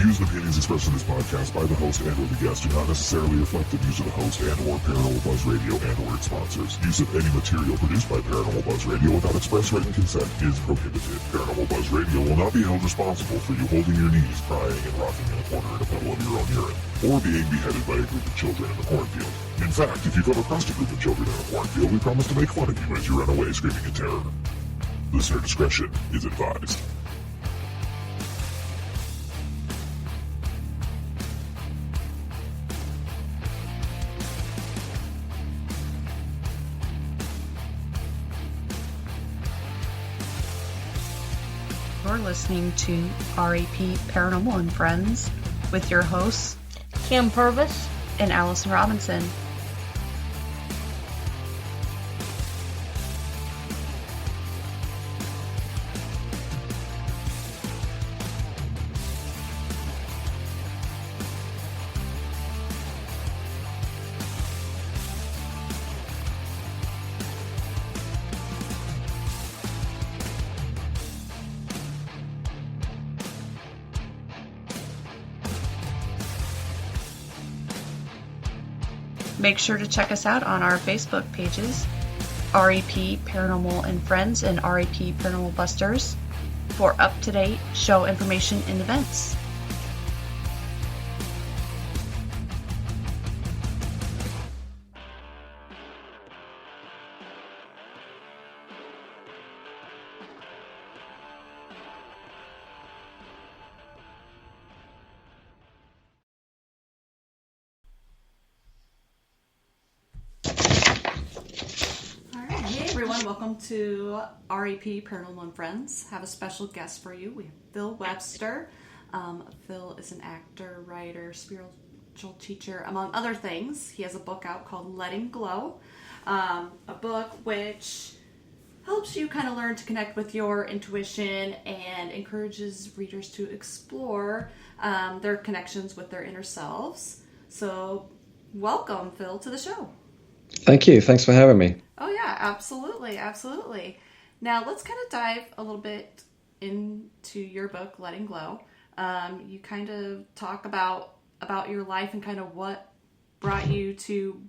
views and opinions expressed in this podcast by the host and or the guest do not necessarily reflect the views of the host and or Paranormal Buzz Radio and or its sponsors. Use of any material produced by Paranormal Buzz Radio without express written consent is prohibited. Paranormal Buzz Radio will not be held responsible for you holding your knees, crying, and rocking in a corner in a puddle of your own urine, or being beheaded by a group of children in the cornfield. In fact, if you come across a group of children in a cornfield, we promise to make fun of you as you run away screaming in terror. Listener discretion is advised. You're listening to RAP Paranormal and Friends with your hosts, Kim Purvis and Allison Robinson. Make sure to check us out on our Facebook pages, RAP Paranormal and Friends and RAP Paranormal Busters, for up-to-date show information and events. Welcome to RAP Paranormal and Friends. Have a special guest for you. We have Phill Webster. Phill is an actor, writer, spiritual teacher, among other things. He has a book out called Letting Glow, a book which helps you kind of learn to connect with your intuition and encourages readers to explore their connections with their inner selves. So welcome, Phill, to the show. Thank you. Thanks for having me. Oh, yeah, absolutely. Now, let's kind of dive a little bit into your book, Letting Glow. You kind of talk about your life and kind of what brought you to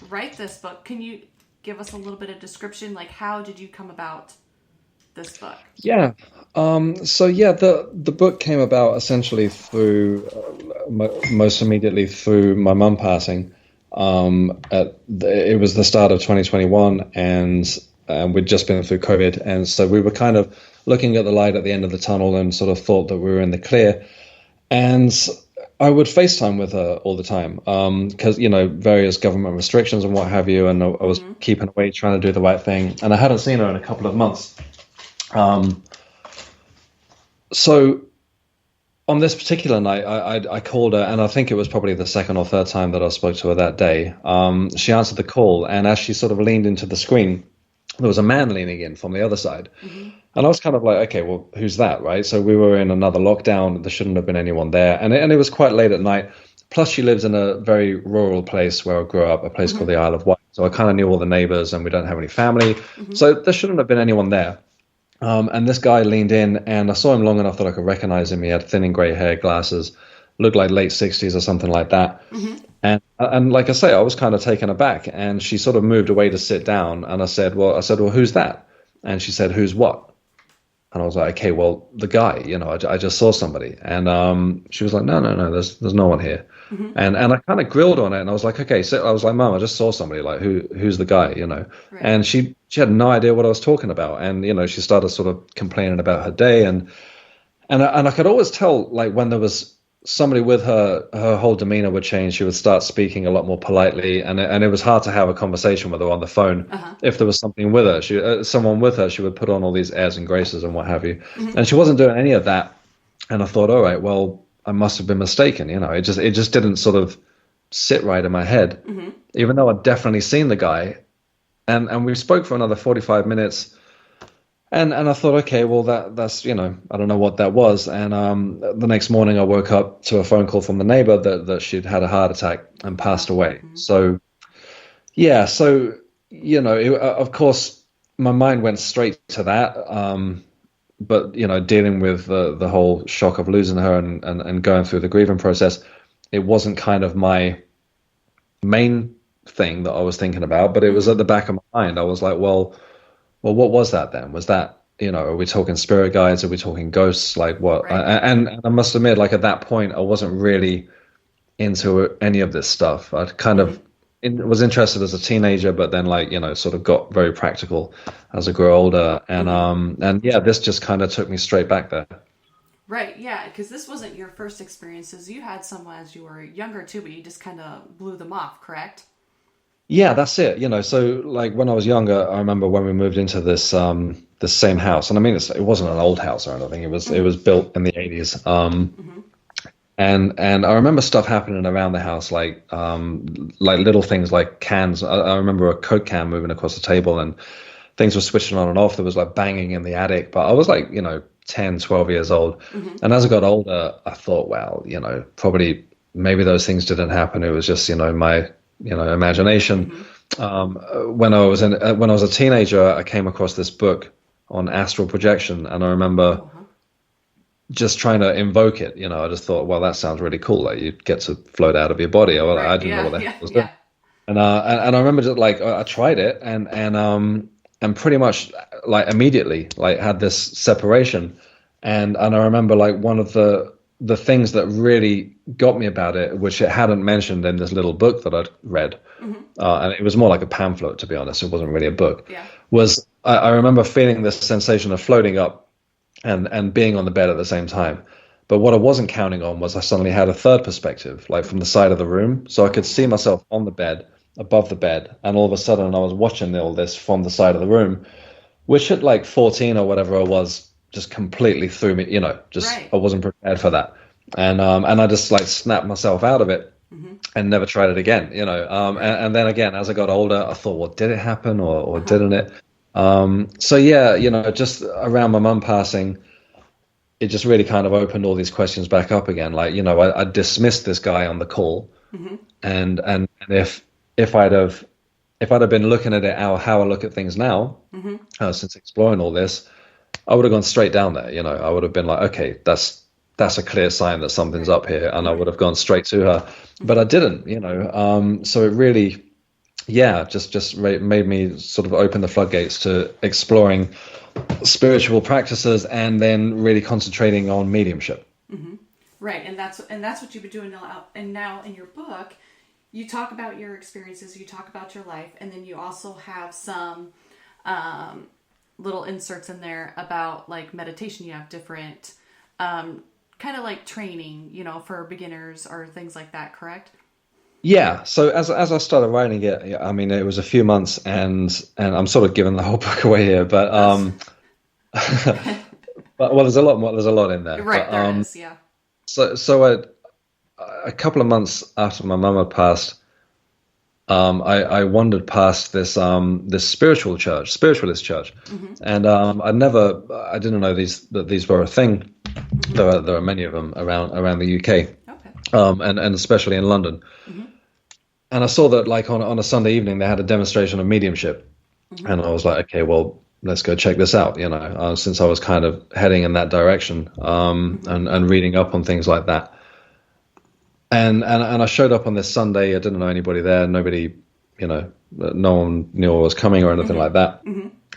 write this book. Can you give us a little bit of description? Like, how did you come about this book? Yeah. The book came about essentially through, most immediately through my mum passing. It was the start of 2021 and we'd just been through COVID. And so we were kind of looking at the light at the end of the tunnel and sort of thought that we were in the clear. And I would FaceTime with her all the time because, various government restrictions and what have you. And I was keeping away, trying to do the right thing. And I hadn't seen her in a couple of months. So on this particular night, I called her, and I think it was probably the second or third time that I spoke to her that day. She answered the call, and as she sort of leaned into the screen, there was a man leaning in from the other side. Mm-hmm. And I was kind of like, okay, well, who's that, right? So we were in another lockdown. There shouldn't have been anyone there. And it was quite late at night. Plus, she lives in a very rural place where I grew up, a place called the Isle of Wight. So I kind of knew all the neighbors, and we don't have any family. Mm-hmm. So there shouldn't have been anyone there. And this guy leaned in, and I saw him long enough that I could recognize him. He had thinning gray hair, glasses, looked like late 60s or something like that. Mm-hmm. And like I say, I was kind of taken aback, and she sort of moved away to sit down. And I said, well, who's that? And she said, who's what? And I was like, okay, well, the guy, I just saw somebody. And she was like, no, there's no one here. Mm-hmm. And I kind of grilled on it, and I was like, okay, so I was like, Mom, I just saw somebody, like, who's the guy, Right. And she had no idea what I was talking about. And, she started sort of complaining about her day. And I could always tell, like, when there was somebody with her whole demeanor would change. She would start speaking a lot more politely, and it was hard to have a conversation with her on the phone. Uh-huh. If there was something with her, someone with her, she would put on all these airs and graces and what have you. Mm-hmm. And she wasn't doing any of that. And I thought, all right, well, I must have been mistaken. It just didn't sort of sit right in my head, mm-hmm. even though I'd definitely seen the guy. And we spoke for another 45 minutes. And I thought, okay, well, that's, I don't know what that was. And the next morning I woke up to a phone call from the neighbor that she'd had a heart attack and passed away. Mm-hmm. So, yeah. So, of course, my mind went straight to that. but dealing with the whole shock of losing her and going through the grieving process, it wasn't kind of my main thing that I was thinking about, but it was at the back of my mind. I was like, well, what was that then? Was that, are we talking spirit guides? Are we talking ghosts? Like what? Right. And I must admit, like at that point, I wasn't really into any of this stuff. I kind of was interested as a teenager, but then sort of got very practical as I grew older. And yeah, this just kind of took me straight back there. Right, yeah, because this wasn't your first experiences. You had some as you were younger too, but you just kind of blew them off, correct? Yeah, that's it. So like when I was younger, I remember when we moved into this same house, and I mean it wasn't an old house or anything. It was built in the 80s. And I remember stuff happening around the house, like little things like cans. I remember a Coke can moving across the table, and things were switching on and off. There was like banging in the attic, but I was like 10, 12 years old. And as I got older, I thought, well, probably maybe those things didn't happen. It was just my imagination. When I was a teenager, I came across this book on astral projection, and I remember just trying to invoke it. I just thought, well, that sounds really cool. Like you get to float out of your body. I didn't know what the hell I was doing. And I remember just like I tried it, and pretty much like immediately like had this separation. And I remember like one of the things that really got me about it, which it hadn't mentioned in this little book that I'd read, and it was more like a pamphlet, to be honest. It wasn't really a book. Was I remember feeling this sensation of floating up and being on the bed at the same time. But what I wasn't counting on was I suddenly had a third perspective, like from the side of the room. So I could see myself on the bed, above the bed, and all of a sudden I was watching all this from the side of the room, which at like 14 or whatever I was, just completely threw me, I wasn't prepared for that. And I just like snapped myself out of it and never tried it again, and then again, as I got older, I thought, well, did it happen or didn't it? So yeah, just around my mum passing, it just really kind of opened all these questions back up again. Like, I dismissed this guy on the call, and if I'd have been looking at it how I look at things now, since exploring all this, I would have gone straight down there. I would have been like, okay, that's a clear sign that something's up here, and I would have gone straight to her, but I didn't. So it really, just made me sort of open the floodgates to exploring spiritual practices, and then really concentrating on mediumship. Right, and that's what you've been doing now. And now in your book, you talk about your experiences, you talk about your life, and then you also have some little inserts in there about like meditation. You have different kind of like training, for beginners or things like that, correct? Yeah. So as I started writing it, I mean, it was a few months, and I'm sort of giving the whole book away here, but but well, there's a lot in there. Right, but, there is, yeah. So a couple of months after my mum had passed, I wandered past this spiritualist church, and I didn't know that these were a thing. There are many of them around the UK, and especially in London. And I saw that like on a Sunday evening they had a demonstration of mediumship, and I was like, okay, well, let's go check this out. Since I was kind of heading in that direction, and reading up on things like that. And I showed up on this Sunday. I didn't know anybody there. Nobody, no one knew I was coming or anything like that.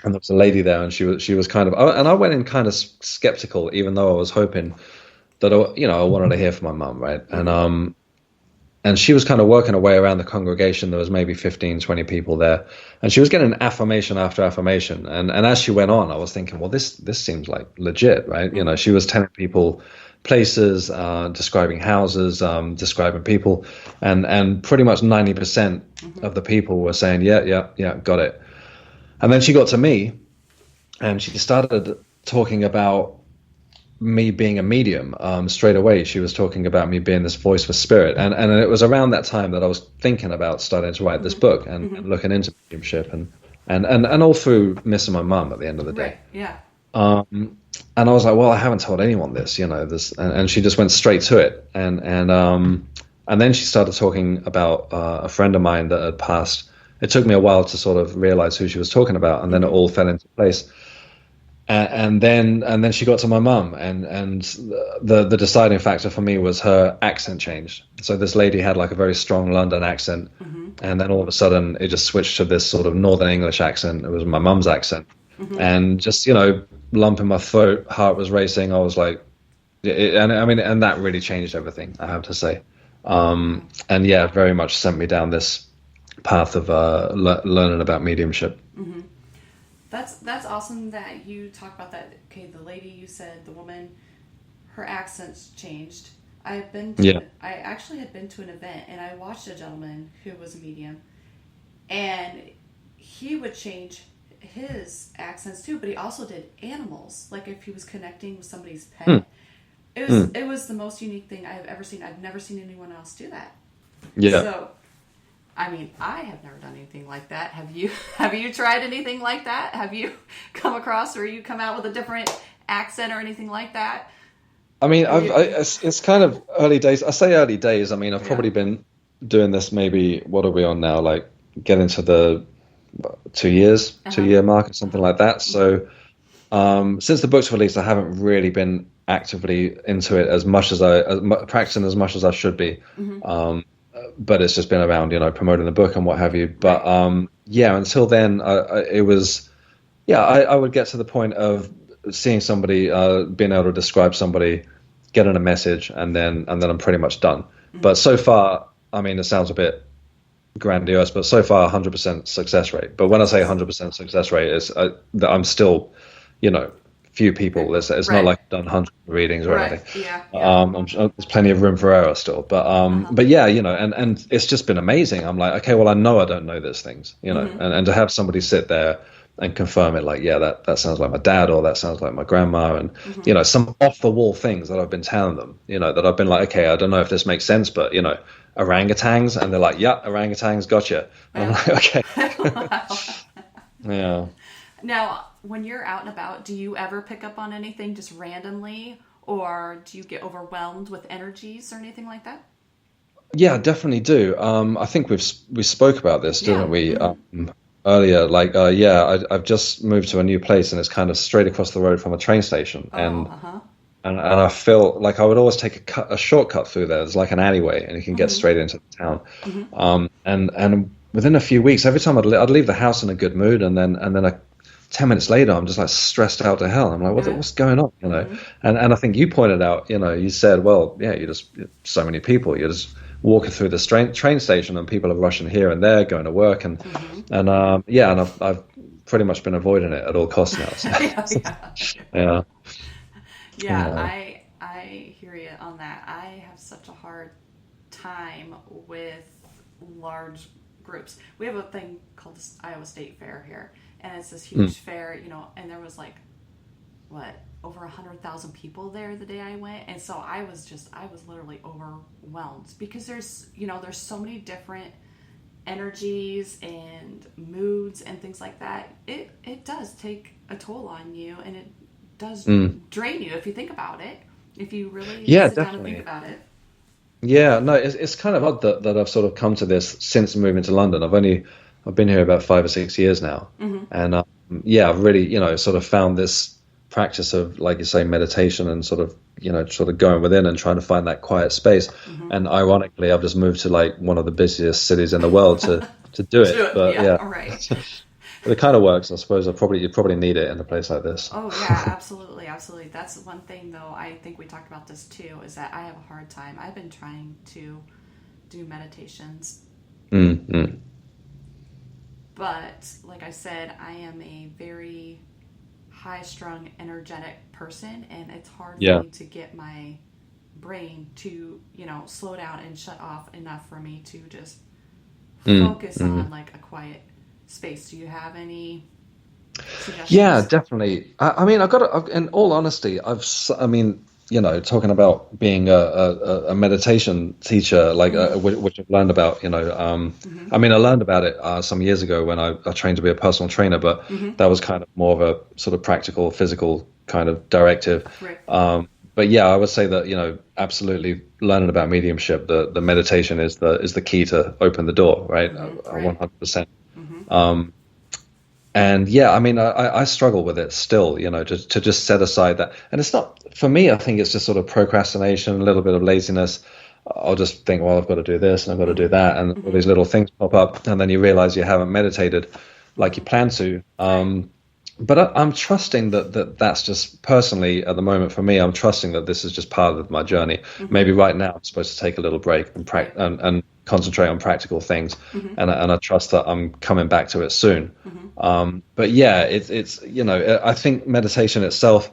And there was a lady there, and she was kind of, and I went in kind of skeptical, even though I was hoping that I wanted to hear from my mum, right? And she was kind of working her way around the congregation. There was maybe 15, 20 people there, and she was getting affirmation after affirmation. And as she went on, I was thinking, well, this seems like legit, right? She was telling people places, describing houses, describing people, and pretty much 90% of the people were saying, yeah, got it. And then she got to me, and she started talking about me being a medium. Straight away, she was talking about me being this voice for spirit, and it was around that time that I was thinking about starting to write this book and looking into mediumship, and all through missing my mum at the end of the day. Right. Yeah. And I was like, well, I haven't told anyone this, this, and she just went straight to it, and then she started talking about a friend of mine that had passed. It took me a while to sort of realize who she was talking about, and then it all fell into place. and then she got to my mum, and the deciding factor for me was her accent changed. So this lady had like a very strong London accent, and then all of a sudden it just switched to this sort of Northern English accent. It was my mum's accent, and just lump in my throat, heart was racing. I was like, and that really changed everything, I have to say. And yeah, very much sent me down this path of learning about mediumship. That's awesome that you talk about that. Okay, the lady you said, the woman, her accent's changed. I actually had been to an event, and I watched a gentleman who was a medium, and he would change his accents too, but he also did animals, like if he was connecting with somebody's pet. It was the most unique thing I've ever seen. I've never seen anyone else do that. Yeah. So, I mean, I have never done anything like that. Have you? Have you tried anything like that? Have you come across, or you come out with a different accent or anything like that? I mean, it's kind of early days. I say early days. I mean, I've probably been doing this maybe, what are we on now? Like getting to the 2 year mark or something like that. So since the book's released, I haven't really been actively into it as much as practicing as much as I should be. But it's just been around, promoting the book and what have you. But until then, I would get to the point of seeing somebody, being able to describe somebody, getting a message, and then I'm pretty much done. But so far, I mean, it sounds a bit grandiose, but so far 100% success rate. But when I say 100% success rate, is that I'm still, few people. It's not like I've done hundreds of readings or anything. I'm sure there's plenty of room for error still. But yeah, and it's just been amazing. I'm like, okay, well, I know I don't know these things, and to have somebody sit there and confirm it, like, yeah, that sounds like my dad, or that sounds like my grandma, and some off the wall things that I've been telling them, that I've been like, okay, I don't know if this makes sense, but orangutans, and they're like, yeah, orangutans, gotcha. And I'm like, okay. Yeah. Now, when you're out and about, do you ever pick up on anything just randomly, or do you get overwhelmed with energies or anything like that? Yeah, definitely do. I think we spoke about this, didn't we? Earlier, like, I've just moved to a new place, and it's kind of straight across the road from a train station, and I feel like I would always take a shortcut through there. There's like an alleyway, and you can get straight into the town. And within a few weeks, every time I'd leave the house in a good mood, and then 10 minutes later, I'm just like stressed out to hell. I'm like, what's going on? And I think you pointed out, you said, well, yeah, so many people, you're just walking through the train station, and people are rushing here and there, going to work, and I've pretty much been avoiding it at all costs now. So. I hear you on that. I have such a hard time with large groups. We have a thing called the Iowa State Fair here, and it's this huge fair, and there was like, over 100,000 people there the day I went, and so I was literally overwhelmed, because there's so many different energies and moods and things like that. It does take a toll on you, and it does drain you if you think about it. If you really sit down and think about it. Yeah, no, it's kind of odd that I've sort of come to this since moving to London. I've been here about 5 or 6 years now, and I've really sort of found this practice of, like you say, meditation, and sort of going within and trying to find that quiet space. And ironically, I've just moved to like one of the busiest cities in the world to do it. But all right. But it kind of works, I suppose. You probably need it in a place like this. Oh yeah, absolutely. That's one thing, though. I think we talked about this too. Is that I have a hard time. I've been trying to do meditations, but like I said, I am a very high-strung, energetic person, and it's hard for me to get my brain to slow down and shut off enough for me to just focus on like a quiet space. Do you have any suggestions? Yeah, definitely. I mean, in all honesty, talking about being a meditation teacher, like which I've learned about, I mean, I learned about it some years ago when I trained to be a personal trainer, but that was kind of more of a sort of practical, physical kind of directive. Right. But yeah, I would say that, absolutely learning about mediumship, the meditation is the key to open the door, right? 100%. And yeah, I mean, I struggle with it still, to just set aside that. And it's not, for me, I think it's just sort of procrastination, a little bit of laziness. I'll just think, well, I've got to do this and I've got to do that. And all these little things pop up. And then you realize you haven't meditated like you plan to. But I'm trusting that's just personally at the moment for me, I'm trusting that this is just part of my journey. Maybe right now I'm supposed to take a little break and concentrate on practical things. And I trust that I'm coming back to it soon. But yeah, it's I think meditation itself,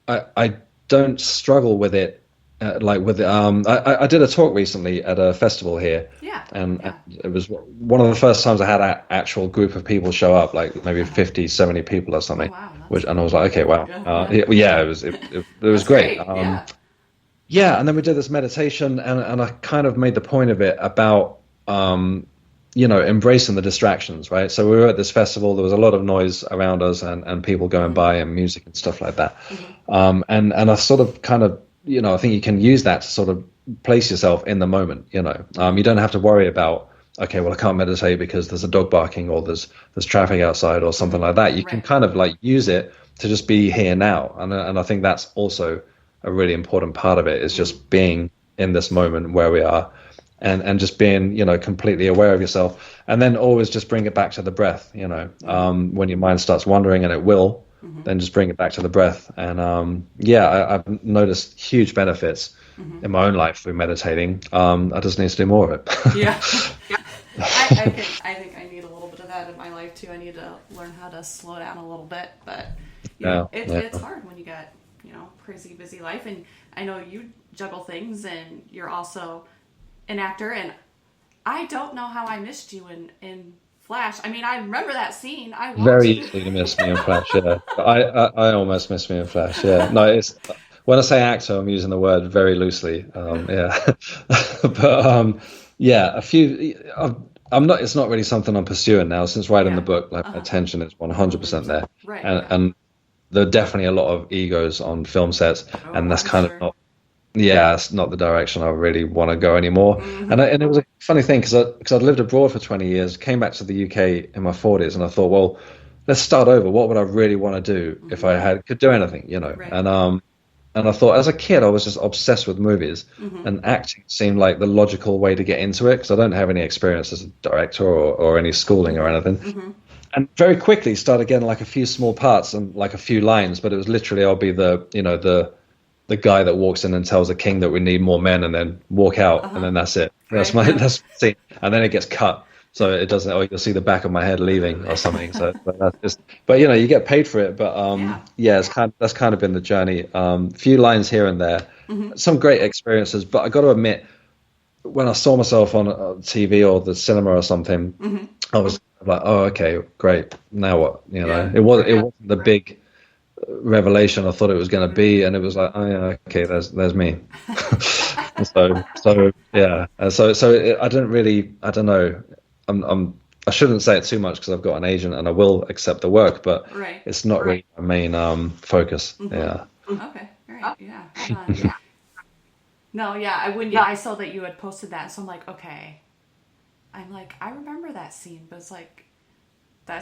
I don't struggle with it. I did a talk recently at a festival here, and it was one of the first times I had an actual group of people show up, like maybe 50, 70 people or something. Oh, wow, And I was like, okay, wow, it was great. And then we did this meditation, and I kind of made the point of it about embracing the distractions, right? So we were at this festival, there was a lot of noise around us and people going by and music and stuff like that. And I sort of kind of, I think you can use that to sort of place yourself in the moment, you don't have to worry about, okay, well, I can't meditate because there's a dog barking or there's traffic outside or something like that. You can kind of like use it to just be here now. And I think that's also a really important part of it, is just being in this moment where we are and just being, completely aware of yourself, and then always just bring it back to the breath, when your mind starts wandering, and it will, then just bring it back to the breath. And I've noticed huge benefits in my own life through meditating. I just need to do more of it. I think I need a little bit of that in my life too. I need to learn how to slow down a little bit, but it's hard when you got crazy busy life. And I know you juggle things, and you're also an actor, and I don't know how I missed you in Flash. I mean, I remember that scene. Very easily to miss me in Flash. Yeah, I almost missed me in Flash. Yeah, no, it's when I say actor, I'm using the word very loosely. But a few. I'm not. It's not really something I'm pursuing now since writing the book. Like my attention is 100% there, right? And there are definitely a lot of egos on film sets, and that's kind of not. Yeah, it's not the direction I really want to go anymore. And it was a funny thing because I'd lived abroad for 20 years, came back to the UK in my 40s, and I thought, well, let's start over. What would I really want to do if I could do anything, Right. And I thought, as a kid, I was just obsessed with movies, and acting seemed like the logical way to get into it because I don't have any experience as a director or any schooling or anything. And very quickly started getting like a few small parts and like a few lines, but it was literally I'll be the guy that walks in and tells the king that we need more men, and then walk out, and then that's it. That's my scene, and then it gets cut, so it doesn't. Oh, you'll see the back of my head leaving or something. So that's just. But you get paid for it. But that's kind of been the journey. Few lines here and there, some great experiences. But I got to admit, when I saw myself on TV or the cinema or something, I was like, oh, okay, great. Now what? It wasn't the big revelation I thought it was going to be, and it was like, oh yeah, okay, there's me. so I don't know. I shouldn't say it too much because I've got an agent and I will accept the work, but it's not really my main focus. Okay, all right, yeah. No, I saw that you had posted that, so I'm like, okay. I remember that scene, but it's like, I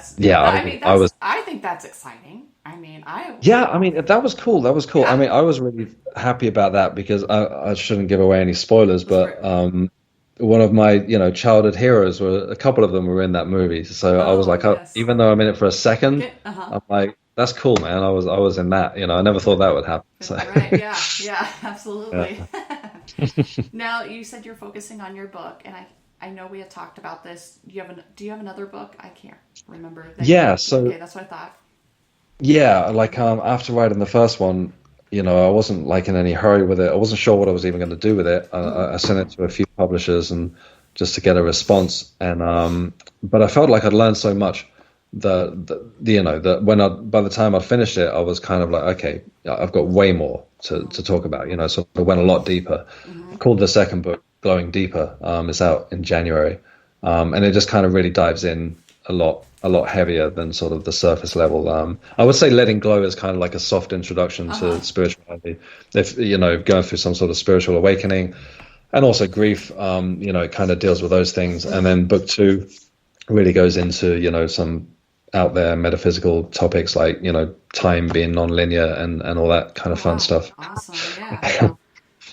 think that's exciting. That was cool. Yeah. I mean, I was really happy about that because I shouldn't give away any spoilers, but one of my childhood heroes, a couple of them were in that movie. So I was like, even though I'm in it for a second, I'm like, that's cool, man. I was in that. I never thought that would happen. So. Right? Yeah, absolutely. Now you said you're focusing on your book, and I know we had talked about this. Do you have another book? I can't remember. Okay, that's what I thought. Yeah, after writing the first one, I wasn't in any hurry with it. I wasn't sure what I was even going to do with it. I sent it to a few publishers and just to get a response. And but I felt like I'd learned so much that by the time I'd finished it, I was kind of like, okay, I've got way more to talk about. So I went a lot deeper. Called the second book Glowing Deeper. It's out in January, and it just kind of really dives in a lot heavier than sort of the surface level. I would say Letting Glow is kind of like a soft introduction to spirituality. If going through some sort of spiritual awakening, and also grief, it kind of deals with those things. And then book 2 really goes into some out there metaphysical topics like, time being non-linear and all that kind Oh of fun wow, stuff. awesome! Yeah, no,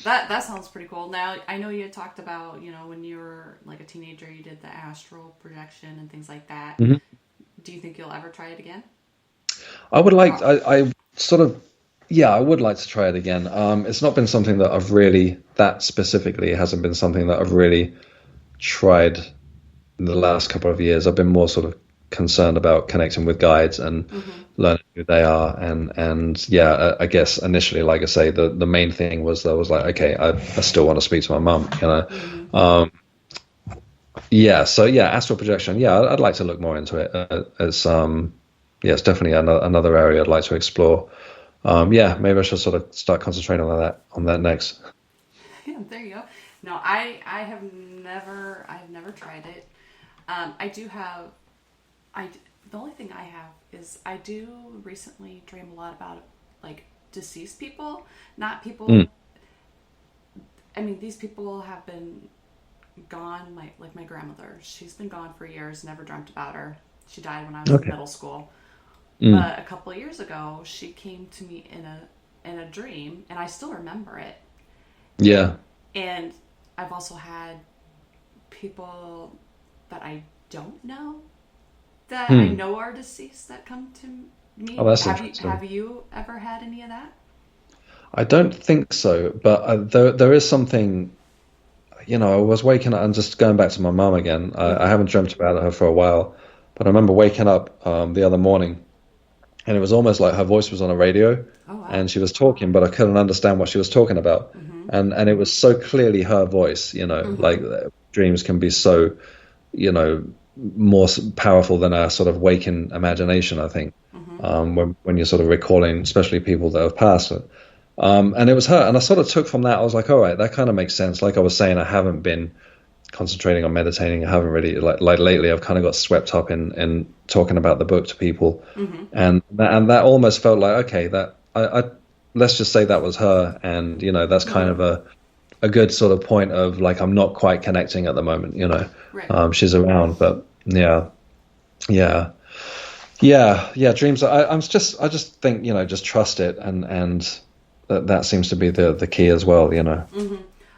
that sounds pretty cool. Now I know you had talked about when you were like a teenager, you did the astral projection and things like that. Mhm. Do you think you'll ever try it again? I would like, Or, I sort of, yeah, I would like to try it again. It's not been something that I've really, that specifically hasn't been something that I've really tried in the last couple of years. I've been more sort of concerned about connecting with guides and mm-hmm. learning who they are. And yeah, I guess initially, like I say, the main thing was that I was like, okay, I still want to speak to my mum, Mm-hmm. Yeah, so yeah, astral projection. Yeah, I'd like to look more into it. Yeah, it's definitely another area I'd like to explore. Yeah, maybe I should sort of start concentrating on that next. Yeah, there you go. No, I have never tried it. I do have I the only thing I have is I do recently dream a lot about like deceased people, not people. Mm, I mean, these people have been gone. My grandmother, she's been gone for years. Never dreamt about her. She died when I was in okay. middle school. Mm, But a couple of years ago, she came to me in a dream, and I still remember it. yeah. And I've also had people that I don't know that I Hmm. know are deceased that come to Oh, me. that's Have interesting. you ever had any of that? I don't think so, but there is something. I was waking up and just going back to my mum again. I Mm-hmm. haven't dreamt about her for a while, but I remember waking up the other morning, and it was almost like her voice was on a radio, Oh wow. and she was talking, but I couldn't understand what she was talking about, Mm-hmm. and it was so clearly her voice. Mm-hmm. Like dreams can be so you know more powerful than our sort of waking imagination, I think, Mm-hmm. when you're sort of recalling, especially people that have passed. And it was her, and I sort of took from that. I was like, all right, that kind of makes sense. Like I was saying, I haven't been concentrating on meditating. I haven't really like lately. I've kind of got swept up in talking about the book to people, Mm-hmm. and that almost felt like, okay, that I let's just say that was her, and that's kind Mm-hmm. of a good sort of point of like I'm not quite connecting at the moment. Right. She's around, but yeah, yeah, yeah. Dreams. I just think just trust it, and that seems to be the key as well. Mm-hmm.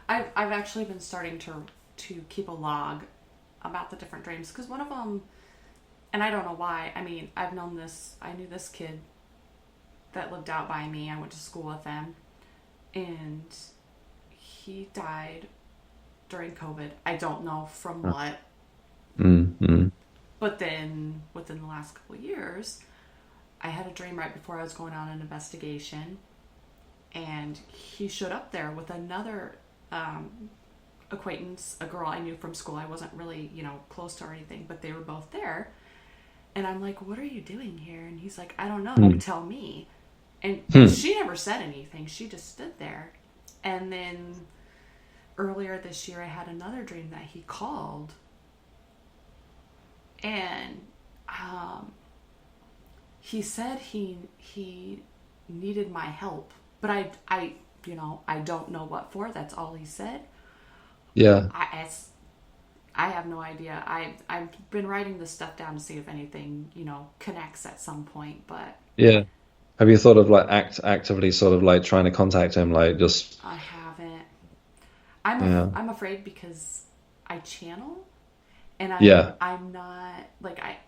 I've actually been starting to keep a log about the different dreams because one of them, and I don't know why. I mean, I knew this kid that lived out by me. I went to school with him, and he died during COVID. I don't know from what, Mm, mm, but then within the last couple of years, I had a dream right before I was going on an investigation, and he showed up there with another acquaintance, a girl I knew from school. I wasn't really, close to or anything, but they were both there. And I'm like, "What are you doing here?" And he's like, "I don't know. mm, Don't tell me." And hmm. she never said anything. She just stood there. And then earlier this year, I had another dream that he called, and um, he said he needed my help, but I don't know what for. That's all he said. Yeah, I have no idea. I've been writing this stuff down to see if anything connects at some point, but yeah. Have you thought of like actively sort of like trying to contact him, like just I haven't. yeah, I'm afraid because I channel, and yeah, I'm not like I.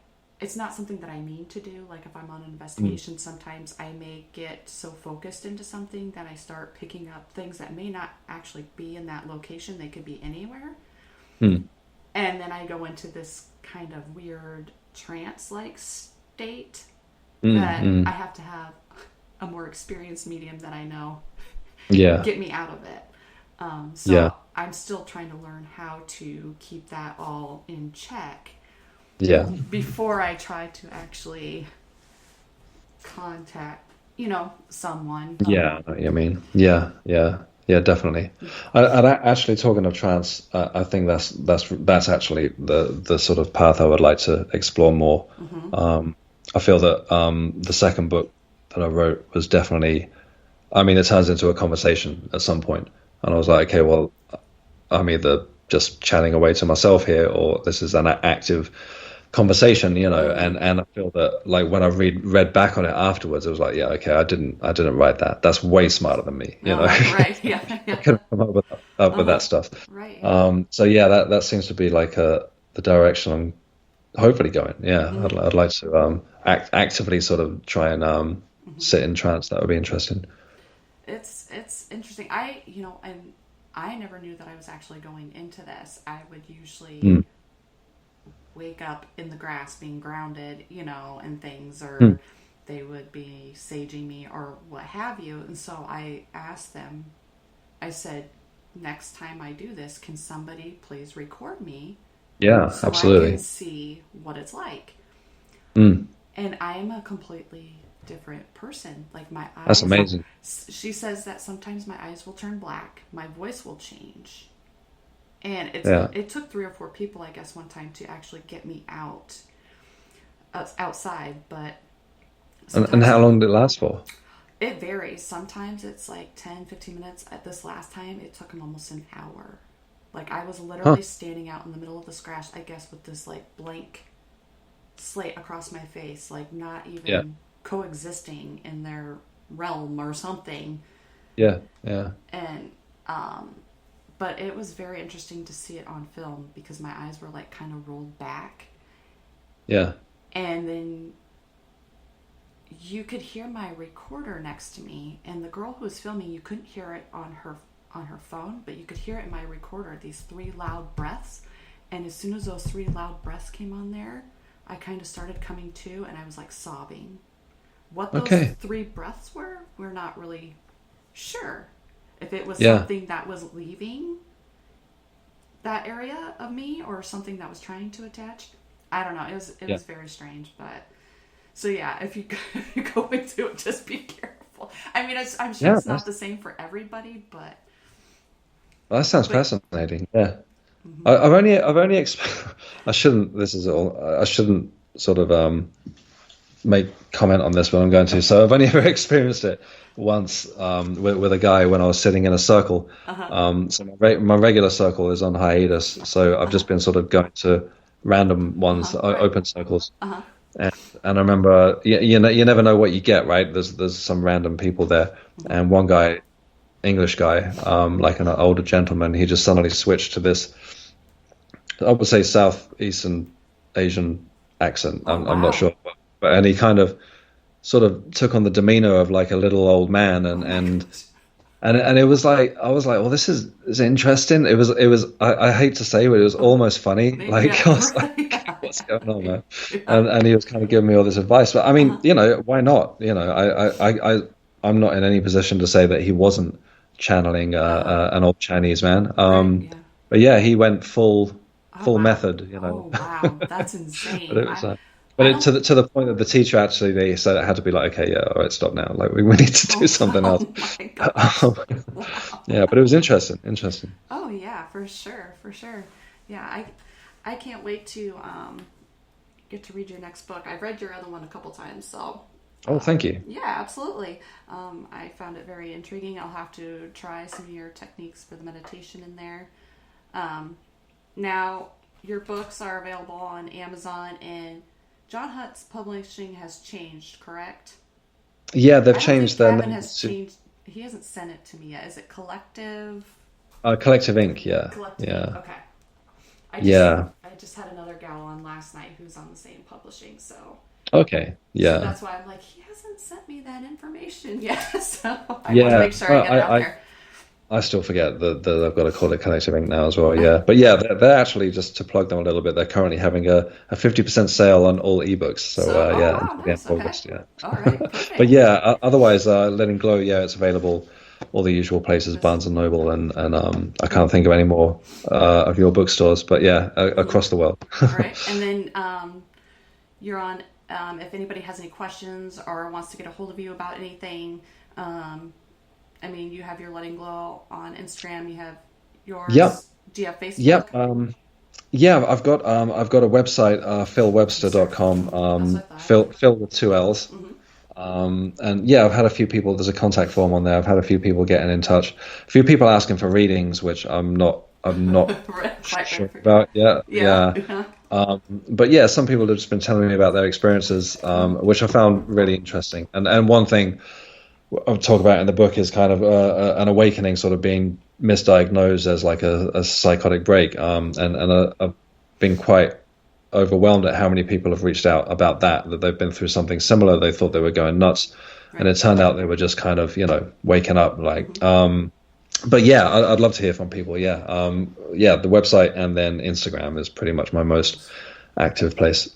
It's not something that I mean to do. Like if I'm on an mm, investigation, sometimes I may get so focused into something that I start picking up things that may not actually be in that location. They could be anywhere. mm, And then I go into this kind of weird trance-like state mm, that I mm. have to have a more experienced medium that I know Yeah, get me out of it. yeah, So I'm still trying to learn how to keep that all in check yeah, before I try to actually contact, someone. yeah. I know what you mean, yeah, yeah, yeah, definitely. Actually, talking of trance, I think that's actually the sort of path I would like to explore more. Mm-hmm. I feel that the second book that I wrote was definitely. I mean, it turns into a conversation at some point, and I was like, okay, well, I'm either just chatting away to myself here, or this is an active conversation, and I feel that like when I read back on it afterwards, it was like, yeah, okay, I didn't write that. That's way smarter than me, Right. Yeah. I couldn't come up with that stuff. Right. So yeah, that seems to be like the direction I'm hopefully going. Yeah, I'd like to actively sort of try and sit in trance. That would be interesting. It's interesting. And I never knew that I was actually going into this. I would usually wake up in the grass being grounded, and things, or they would be saging me or what have you. And so I asked them, I said, next time I do this, can somebody please record me? Yeah, so absolutely. I can see what it's like. And I am a completely different person. Like my eyes. That's amazing. She says that sometimes my eyes will turn black, my voice will change. And it took 3 or 4 people, I guess, one time to actually get me outside. But and how long did it last for? It varies. Sometimes it's like 10, 15 minutes. At this last time, it took them almost an hour. Like I was literally standing out in the middle of this grass, I guess, with this like blank slate across my face, like not even coexisting in their realm or something. Yeah. And but it was very interesting to see it on film because my eyes were like kind of rolled back. Yeah. And then you could hear my recorder next to me, and the girl who was filming, you couldn't hear it on her phone, but you could hear it in my recorder, these 3 loud breaths. And as soon as those 3 loud breaths came on there, I kind of started coming to, and I was like sobbing. What those 3 breaths were, we're not really sure. If it was something that was leaving that area of me or something that was trying to attach, I don't know. It was very strange, but so yeah, if you go into it, just be careful. I mean, I'm sure it's not the same for everybody, but that sounds fascinating. Yeah, I've only I shouldn't sort of make comment on this, but I'm going to. So I've only ever experienced it once with a guy when I was sitting in a circle. So my regular circle is on hiatus, so I've just been sort of going to random ones, open circles. And I remember, you never know what you get, right? There's some random people there, and one guy, English guy, like an older gentleman, he just suddenly switched to this, I would say, Southeastern Asian accent. I'm not sure, and he kind of sort of took on the demeanor of like a little old man, and it was like, I was like, well, this is interesting. It was I hate to say, but it was almost funny. Like I was like, what's going on, man? And he was kind of giving me all this advice. But I mean, why not? I'm not in any position to say that he wasn't channeling an old Chinese man. But yeah, he went full method. Oh wow, that's insane. But it was. To the point that the teacher actually, they said it had to be like, okay, yeah, all right, stop now. Like we need to do something else. Yeah, but it was interesting. Oh yeah, for sure. Yeah, I can't wait to get to read your next book. I've read your other one a couple times, so. Oh, thank you. Yeah, absolutely. I found it very intriguing. I'll have to try some of your techniques for the meditation in there. Now, your books are available on Amazon, and John Hutt's publishing has changed, correct? Yeah, they've changed their name. He hasn't sent it to me yet. Is it Collective? Collective Inc. Yeah. Collective Inc. Okay. I just had another gal on last night who's on the same publishing, so. Okay. Yeah. So that's why I'm like, he hasn't sent me that information yet. So I want to make sure I get it out there. I still forget that I've got to call it Collective Inc. now as well, yeah. But yeah, they're actually, just to plug them a little bit, they're currently having a 50% sale on all ebooks. So yeah, nice. August, yeah. All right, perfect. But yeah, otherwise, Let It Glow, yeah, it's available all the usual places, Barnes & Noble, and I can't think of any more of your bookstores, but yeah, across the world. All right, and then you're on, if anybody has any questions or wants to get a hold of you about anything, I mean, you have your Letting Glow on Instagram. You have yours. Yep. Do you have Facebook? Yep. Yeah, I've got a website, philwebster.com. Phill with 2 L's. And yeah, I've had a few people. There's a contact form on there. I've had a few people getting in touch. A few people asking for readings, which I'm not Right, sure about. Yeah. But yeah, some people have just been telling me about their experiences, which I found really interesting. And one thing I talk about in the book is kind of an awakening, sort of being misdiagnosed as like a psychotic break. I've been quite overwhelmed at how many people have reached out about that they've been through something similar. They thought they were going nuts, and Right. it turned out they were just kind of, waking up. Like, but yeah, I'd love to hear from people. Yeah, yeah, the website and then Instagram is pretty much my most active place.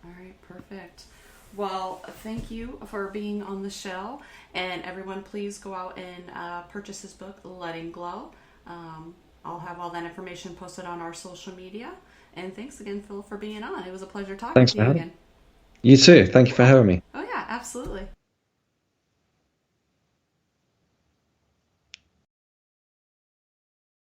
All right, perfect. Well, thank you for being on the show. And everyone, please go out and purchase his book, Letting Glow. I'll have all that information posted on our social media. And thanks again, Phil, for being on. It was a pleasure talking Thanks to for you having again. me. You too. Thank you for having me. Oh, yeah, absolutely.